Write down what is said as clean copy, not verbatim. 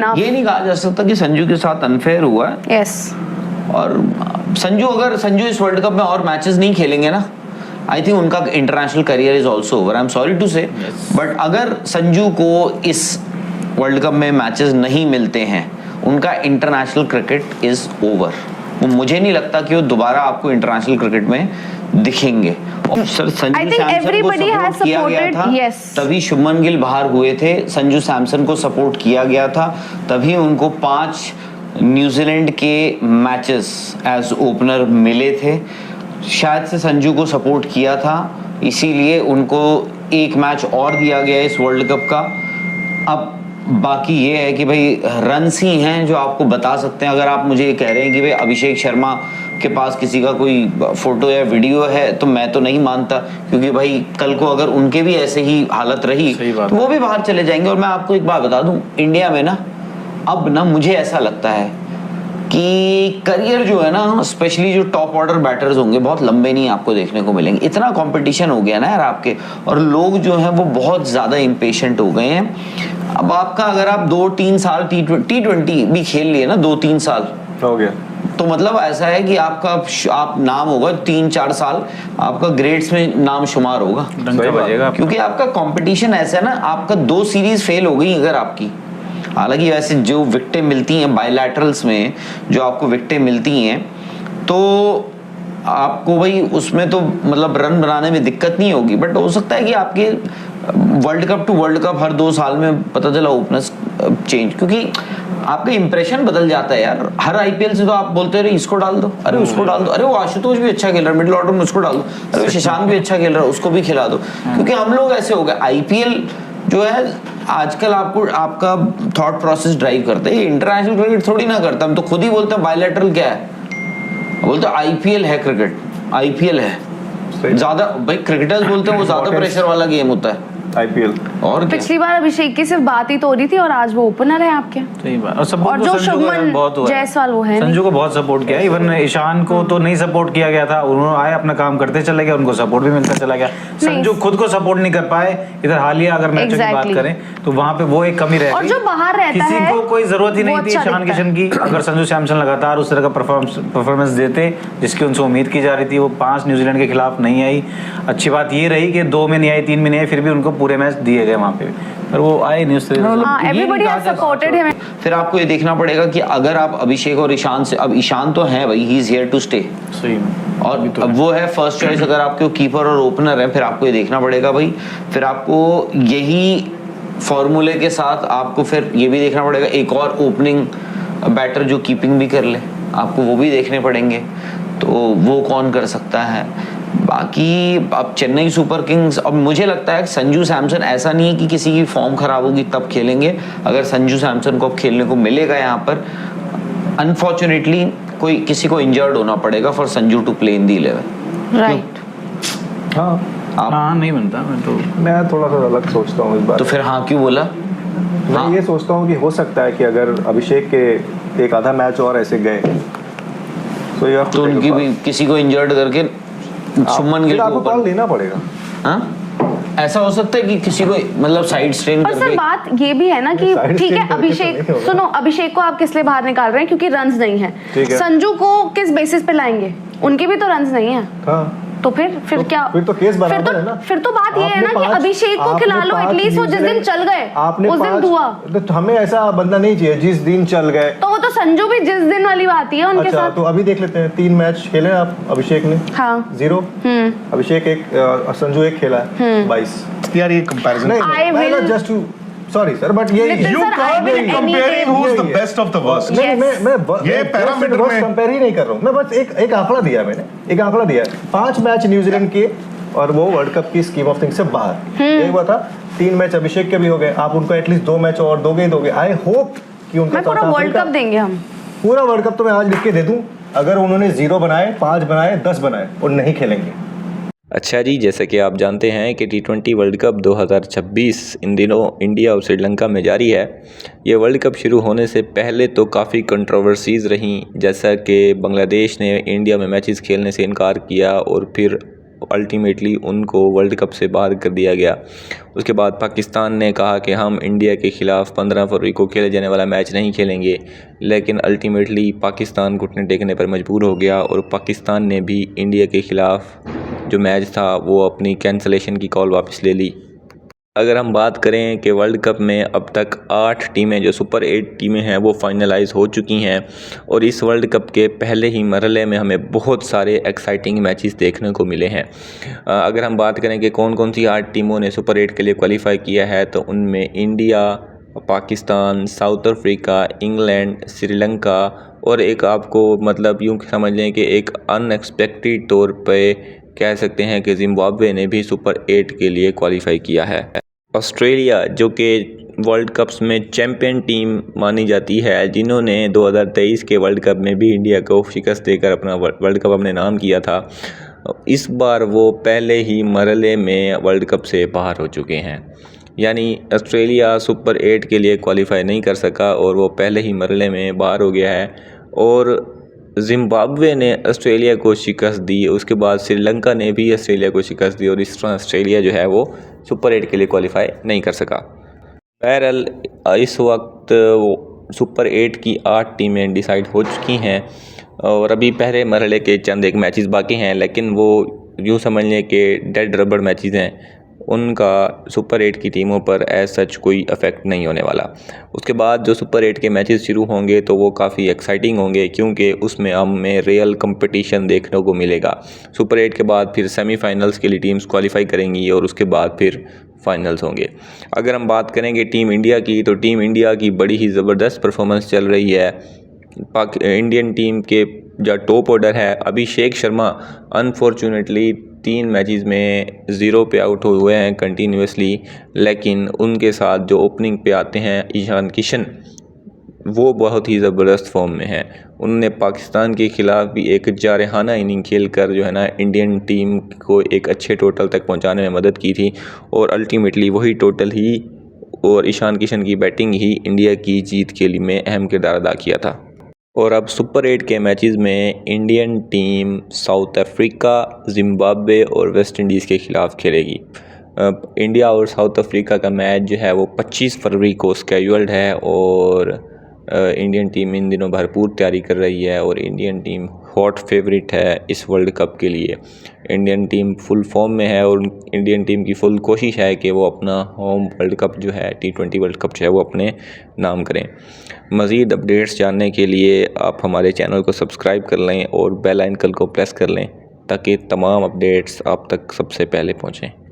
enough. ये नहीं कहा जा सकता कि संजू के साथ अनफेयर हुआ है। Yes. और अगर संजू इस वर्ल्ड कप में और मैचेस नहीं खेलेंगे ना, आई थिंक उनका international career is also over. I am sorry to say, but अगर संजू को इस वर्ल्ड कप में मैचेस नहीं मिलते हैं, उनका इंटरनेशनल क्रिकेट इज ओवर। मुझे नहीं लगता कि वो दोबारा आपको इंटरनेशनल क्रिकेट में दिखेंगे। और सर संजू सैमसन को सपोर्ट किया गया था, तभी शुभमन गिल बाहर हुए थे। संजू सैमसन को सपोर्ट किया गया था, तभी उनको 5 न्यूजीलैंड के मैचेस एज ओपनर मिले थे। शायद से संजू को सपोर्ट किया था, इसीलिए उनको एक मैच और दिया गया इस वर्ल्ड कप का। अब बाकी ये है कि भाई रन्स ही हैं जो आपको बता सकते हैं। अगर आप मुझे ये कह रहे हैं कि भाई अभिषेक शर्मा के पास किसी का कोई फोटो या वीडियो है, तो मैं तो नहीं मानता, क्योंकि भाई कल को अगर उनके भी ऐसे ही हालत रही तो वो भी बाहर चले जाएंगे। और मैं आपको एक बात बता दूं, इंडिया में ना अब ना मुझे ऐसा लगता है कि करियर जो है ना, स्पेशली जो टॉप ऑर्डर बैटर्स होंगे, बहुत लंबे नहीं आपको देखने को मिलेंगे। इतना कंपटीशन हो गया ना यार आपके, और लोग जो हैं वो बहुत ज़्यादा इम्पेशेंट हो गए हैं। अब आपका अगर आप 2-3 साल T20 भी खेल लिए ना, 2-3 साल हो गया, तो मतलब ऐसा है कि आप नाम होगा 3-4 साल, आपका ग्रेड्स में नाम शुमार होगा, क्योंकि आपका कंपटीशन ऐसा है ना। आपका 2 सीरीज फेल हो गई अगर आपकी, हालांकि वैसे जो विकेटें मिलती हैं बायलैटरल्स में, जो आपको विकेटें मिलती हैं, तो आपको भाई उसमें तो मतलब रन बनाने में दिक्कत नहीं होगी। बट हो सकता है कि आपके world cup to world cup हर 2 साल में पता चला ओपनर्स चेंज, क्योंकि आपका इंप्रेशन बदल जाता है यार। हर आईपीएल से तो आप बोलते रहे इसको डाल दो, अरे उसको डाल दो, अरे वो आशुतोष भी अच्छा खेल रहा है मिडिल ऑर्डर में, उसको डाल दो, अरे शशांक भी अच्छा खेल रहा है उसको भी खिला दो। क्योंकि हम लोग ऐसे हो गए, आईपीएल जो है आजकल आपको आपका थॉट प्रोसेस ड्राइव करते हैं। इंटरनेशनल क्रिकेट थोड़ी ना करता, हम तो खुद ही बोलते हैं बायलैटरल क्या है, बोलते आईपीएल है क्रिकेट, आईपीएल है। ज्यादा भाई क्रिकेटर्स बोलते हैं वो ज्यादा प्रेशर वाला गेम होता है आईपीएल। और पिछली बार अभिषेक की सिर्फ बात ही तो हो रही थी, और आज वो ओपनर है आपके। सही बात। और जो शुभमन जायसवाल वो है, संजू को बहुत सपोर्ट किया। इवन ईशान को तो नहीं सपोर्ट किया गया था, उन्होंने आए अपना काम करते चले गए, उनको सपोर्ट भी मिलता चला गया। संजू खुद को सपोर्ट नहीं कर पाए। इधर हालिया अगर मैचों की बात करें तो वहाँ पे वो एक कमी रहती है, और जो बाहर रहता है किसी को कोई जरूरत ही नहीं थी ईशान किशन की। अगर संजू सैमसन लगातार उस तरह का परफॉर्मेंस देते जिसकी उनसे उम्मीद की जा रही थी, वो 5 न्यूजीलैंड के खिलाफ नहीं आई। अच्छी बात ये रही कि 2 में नहीं आई, 3 में नहीं आई, फिर भी उनको पूरे मैच दिए गए वहाँ पे, पर वो आए नहीं उससे। Everybody has supported him. फिर आपको ये देखना पड़ेगा कि अगर आप अभिषेक और ईशान से, अब ईशान तो है भाई, he is here to stay, सही, और तो अब वो है फर्स्ट चॉइस अगर आपके कीपर और ओपनर है। फिर आपको ये देखना पड़ेगा भाई, फिर आपको यही फॉर्मूले के साथ आपको फिर ये भी देखना पड़ेगा एक और ओपनिंग बैटर जो कीपिंग भी कर ले, आपको वो भी देखने पड़ेंगे। तो वो कौन कर सकता है। बाकी अब चेन्नई सुपर किंग्स, अब मुझे लगता है संजू सैमसन, ऐसा नहीं है कि किसी की फॉर्म खराब होगी तब खेलेंगे। अगर संजू सैमसन को अब खेलने को मिलेगा यहाँ पर, अनफॉर्चुनेटली कोई किसी को इंजर्ड होना पड़ेगा for Sanju to play in the 11। Right. हाँ नहीं बनता। मैं थोड़ा सा अलग सोचता हूँ इस बार। तो फिर हाँ क्यों बोला? मैं ये सोचता हूँ कि हो सकता है कि अगर अभिषेक के एक आधा मैच और ऐसे गए तो उनकी भी किसी को इंजर्ड करके शुभमन गिल को कॉल लेना पड़ेगा। हाँ ऐसा हो सकता है कि किसी को मतलब साइड स्ट्रेन करके। सर बात ये भी है ना कि ठीक है अभिषेक, सुनो अभिषेक को आप किस लिए बाहर निकाल रहे हैं, क्योंकि रन्स नहीं है। संजू को किस बेसिस पे लाएंगे, उनके भी तो रन्स नहीं है। तो फिर क्या, फिर तो केस बराबर है ना। फिर तो बात ये है ना कि अभिषेक को खिला लो एटलीस्ट, वो जिस दिन चल गए उस दिन दुआ। तो हमें ऐसा बंदा नहीं चाहिए जिस दिन चल गए। तो वो तो संजू भी जिस दिन वाली बात है उनके साथ। तो अभी देख लेते हैं 3 मैच खेले आप अभिषेक ने, हाँ 0। अभिषेक 1, संजू 1 खेला है 22। यार ये कंपैरिजन नहीं, just to sorry sir, but ये you can't be comparing who's the best of the worst. नहीं, मैं ये पैरामीटर में कंपेयर ही नहीं कर रहा हूँ। मैं बस एक आंकड़ा दिया, मैंने एक आंकड़ा दिया 5 मैच न्यूजीलैंड के, और वो वर्ल्ड कप की स्कीम ऑफ थिंग्स से बाहर। यही हुआ था। 3 मैच अभिषेक के भी हो गए, आप उनको एटलीस्ट 2 मैच और दोगे। आई होप कि उनका पूरा वर्ल्ड कप देंगे हम। पूरा वर्ल्ड कप तो मैं आज लिख के दे दूं, अगर उन्होंने 0 बनाए, 5 बनाए, 10 बनाए और नहीं खेलेंगे। अच्छा जी, जैसे कि आप जानते हैं कि T20 वर्ल्ड कप 2026 इन दिनों इंडिया और श्रीलंका में जारी है। ये वर्ल्ड कप शुरू होने से पहले तो काफ़ी कंट्रोवर्सीज़ रहीं, जैसा कि बांग्लादेश ने इंडिया में मैचेस खेलने से इनकार किया और फिर अल्टीमेटली उनको वर्ल्ड कप से बाहर कर दिया गया। उसके बाद पाकिस्तान ने कहा कि हम इंडिया के ख़िलाफ़ 15 फरवरी को खेले जाने वाला मैच नहीं खेलेंगे, लेकिन अल्टीमेटली पाकिस्तान घुटने टेकने पर मजबूर हो गया और पाकिस्तान ने भी इंडिया के ख़िलाफ़ जो मैच था वो अपनी कैंसलेशन की कॉल वापस ले ली। अगर हम बात करें कि वर्ल्ड कप में अब तक 8 टीमें जो सुपर 8 टीमें हैं वो फाइनलाइज हो चुकी हैं और इस वर्ल्ड कप के पहले ही मरहले में हमें बहुत सारे एक्साइटिंग मैचेस देखने को मिले हैं। अगर हम बात करें कि कौन कौन सी 8 टीमों ने सुपर 8 के लिए क्वालिफाई किया है, तो उनमें India, Pakistan, south Africa, England, Sri Lanka और एक आपको मतलब यूँ समझ लें कि एक अनएक्सपेक्टेड तौर पे कह सकते हैं कि जिम्बाब्वे ने भी सुपर 8 के लिए क्वालिफाई किया है। ऑस्ट्रेलिया जो कि वर्ल्ड कप्स में चैम्पियन टीम मानी जाती है, जिन्होंने 2023 के वर्ल्ड कप में भी इंडिया को शिकस्त देकर अपना वर्ल्ड कप अपने नाम किया था, इस बार वो पहले ही मरहले में वर्ल्ड कप से बाहर हो चुके हैं। यानी ऑस्ट्रेलिया सुपर 8 के लिए क्वालिफाई नहीं कर सका और वो पहले ही मरहले में बाहर हो गया है। और जिम्बाब्वे ने ऑस्ट्रेलिया को शिकस्त दी, उसके बाद श्रीलंका ने भी ऑस्ट्रेलिया को शिकस्त दी और इस तरह ऑस्ट्रेलिया जो है वो सुपर 8 के लिए क्वालिफाई नहीं कर सका। बहरहाल इस वक्त सुपर 8 की 8 टीमें डिसाइड हो चुकी हैं और अभी पहले मरहले के चंद एक मैचेस बाकी हैं, लेकिन वो यूँ समझ लें कि डेड रबड़ मैचेस हैं, उनका सुपर 8 की टीमों पर एज सच कोई इफ़ेक्ट नहीं होने वाला। उसके बाद जो सुपर 8 के मैचेस शुरू होंगे तो वो काफ़ी एक्साइटिंग होंगे, क्योंकि उसमें हमें रियल कंपटीशन देखने को मिलेगा। सुपर 8 के बाद फिर सेमीफाइनल्स के लिए टीम्स क्वालिफाई करेंगी और उसके बाद फिर फाइनल्स होंगे। अगर हम बात करेंगे टीम इंडिया की, तो टीम इंडिया की बड़ी ही ज़बरदस्त परफॉर्मेंस चल रही है। इंडियन टीम के जो टॉप ऑर्डर है, अभिषेक शर्मा अनफॉर्चुनेटली 3 मैचेस में 0 पे आउट हुए हैं कंटिन्यूसली, लेकिन उनके साथ जो ओपनिंग पे आते हैं ईशान किशन, वो बहुत ही ज़बरदस्त फॉर्म में हैं। उन्होंने पाकिस्तान के ख़िलाफ़ भी एक जारहाना इनिंग खेल कर जो है ना इंडियन टीम को एक अच्छे टोटल तक पहुंचाने में मदद की थी और अल्टीमेटली वही टोटल ही और ईशान किशन की बैटिंग ही इंडिया की जीत के लिए में अहम किरदार अदा किया था। और अब सुपर 8 के मैचेस में Indian team south Africa, Zimbabwe और वेस्ट इंडीज़ के ख़िलाफ़ खेलेगी। इंडिया और साउथ अफ्रीका का मैच जो है वो 25 फरवरी को स्केड्यूल्ड है और इंडियन टीम इन दिनों भरपूर तैयारी कर रही है और इंडियन टीम हॉट फेवरेट है इस वर्ल्ड कप के लिए। इंडियन टीम फुल फॉर्म में है और इंडियन टीम की फुल कोशिश है कि वो अपना होम वर्ल्ड कप जो है T20 वर्ल्ड कप जो है वो अपने नाम करें। मज़ीद अपडेट्स जानने के लिए आप हमारे चैनल को सब्सक्राइब कर लें और बेल आइकन को प्रेस कर लें ताकि तमाम अपडेट्स आप तक सबसे पहले पहुँचें।